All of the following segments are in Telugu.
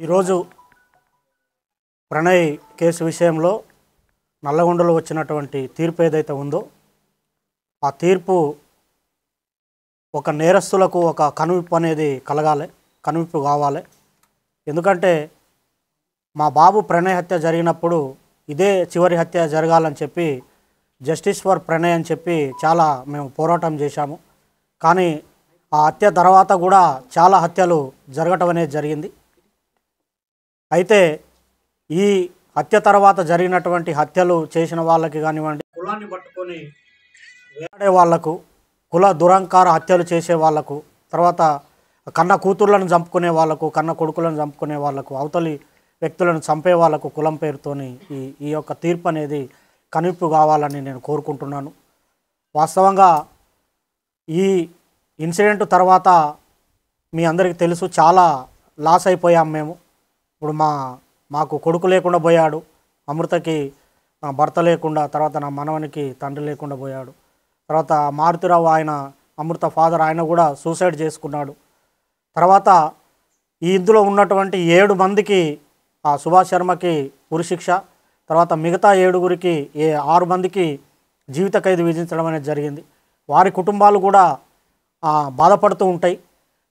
ఈరోజు ప్రణయ్ కేసు విషయంలో నల్లగొండలో వచ్చినటువంటి తీర్పు ఏదైతే ఉందో ఆ తీర్పు ఒక నేరస్తులకు ఒక కనువిప్పు అనేది కలగాలి, కనువిప్పు కావాలి. ఎందుకంటే మా బాబు ప్రణయ్ హత్య జరిగినప్పుడు ఇదే చివరి హత్య జరగాలని చెప్పి జస్టిస్ ఫర్ ప్రణయ్ అని చెప్పి చాలా మేము పోరాటం చేశాము. కానీ ఆ హత్య తర్వాత కూడా చాలా హత్యలు జరగటం అనేది జరిగింది. అయితే ఈ హత్య తర్వాత జరిగినటువంటి హత్యలు చేసిన వాళ్ళకి కానివ్వండి, కులాన్ని పట్టుకొని వేలాడే వాళ్లకు, కుల దురంకార హత్యలు చేసే వాళ్లకు, తర్వాత కన్న కూతుర్లను చంపుకునే వాళ్లకు, కన్న కొడుకులను చంపుకునే వాళ్లకు, అవతలి వ్యక్తులను చంపే వాళ్లకు కులం పేరుతోని ఈ యొక్క తీర్పు అనేది కనువిప్పు కావాలని నేను కోరుకుంటున్నాను. వాస్తవంగా ఈ ఇన్సిడెంట్ తర్వాత మీ అందరికీ తెలుసు, చాలా లాస్ అయిపోయాం మేము. ఇప్పుడు మాకు కొడుకు లేకుండా పోయాడు, అమృతకి భర్త లేకుండా, తర్వాత నా మనవనికి తండ్రి లేకుండా పోయాడు. తర్వాత మారుతిరావు ఆయన అమృత ఫాదర్ ఆయన కూడా సూసైడ్ చేసుకున్నాడు. తర్వాత ఈ ఇందులో ఉన్నటువంటి 7 మందికి సుభాష్ శర్మకి ఉరిశిక్ష, తర్వాత మిగతా 7గురికి 6 మందికి జీవిత ఖైదు విధించడం అనేది జరిగింది. వారి కుటుంబాలు కూడా బాధపడుతూ ఉంటాయి.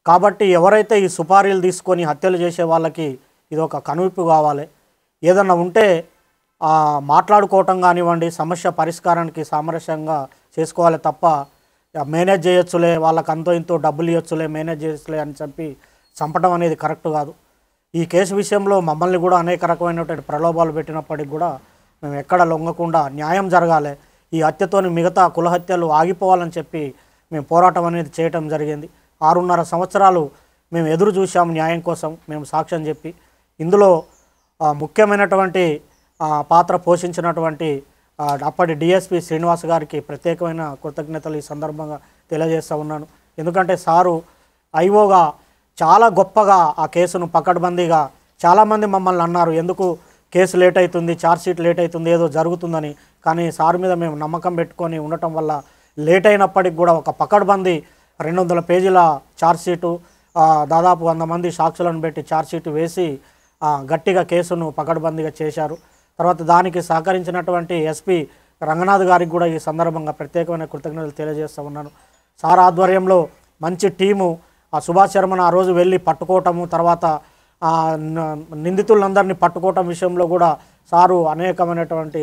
కాబట్టి ఎవరైతే ఈ సుపారీలు తీసుకొని హత్యలు చేసే వాళ్ళకి ఇది ఒక కనువిప్పు కావాలి. ఏదన్నా ఉంటే మాట్లాడుకోవటం కానివ్వండి, సమస్య పరిష్కారానికి సామరస్యంగా చేసుకోవాలి తప్ప మేనేజ్ చేయొచ్చులే, వాళ్ళకి అంతో ఇంతో డబ్బులు ఇవ్వచ్చులే, మేనేజ్ చేయొచ్చులే అని చెప్పి చంపడం అనేది కరెక్ట్ కాదు. ఈ కేసు విషయంలో మమ్మల్ని కూడా అనేక రకమైనటువంటి ప్రలోభాలు పెట్టినప్పటికి కూడా మేము ఎక్కడ లొంగకుండా న్యాయం జరగాలి, ఈ హత్యతోని మిగతా కుల హత్యలు ఆగిపోవాలని చెప్పి మేము పోరాటం అనేది చేయటం జరిగింది. 6.5 సంవత్సరాలు మేము ఎదురు చూసాము న్యాయం కోసం, మేము సాక్ష్యం చెప్పి. ఇందులో ముఖ్యమైనటువంటి పాత్ర పోషించినటువంటి అప్పటి డిఎస్పి శ్రీనివాస్ గారికి ప్రత్యేకమైన కృతజ్ఞతలు ఈ సందర్భంగా తెలియజేస్తూ ఉన్నాను. ఎందుకంటే సారు ఐఓగా చాలా గొప్పగా ఆ కేసును పకడ్బందీగా, చాలామంది మమ్మల్ని అన్నారు ఎందుకు కేసు లేట్ అవుతుంది, ఛార్జ్షీట్ లేట్ అవుతుంది, ఏదో జరుగుతుందని. కానీ సార్ మీద మేము నమ్మకం పెట్టుకొని ఉండటం వల్ల లేట్ అయినప్పటికి కూడా ఒక పకడ్బందీ 200 పేజీల ఛార్జ్షీటు, దాదాపు 100 మంది సాక్షులను పెట్టి ఛార్జ్షీట్ వేసి గట్టిగా కేసును పకడ్బందీగా చేశారు. తర్వాత దానికి సహకరించినటువంటి ఎస్పీ రంగనాథ్ గారికి కూడా ఈ సందర్భంగా ప్రత్యేకమైన కృతజ్ఞతలు తెలియజేస్తూ ఉన్నాను. సార్ ఆధ్వర్యంలో మంచి టీము సుభాష్ శర్మను ఆ రోజు వెళ్ళి పట్టుకోవటము, తర్వాత నిందితులందరినీ పట్టుకోవటం విషయంలో కూడా సారు అనేకమైనటువంటి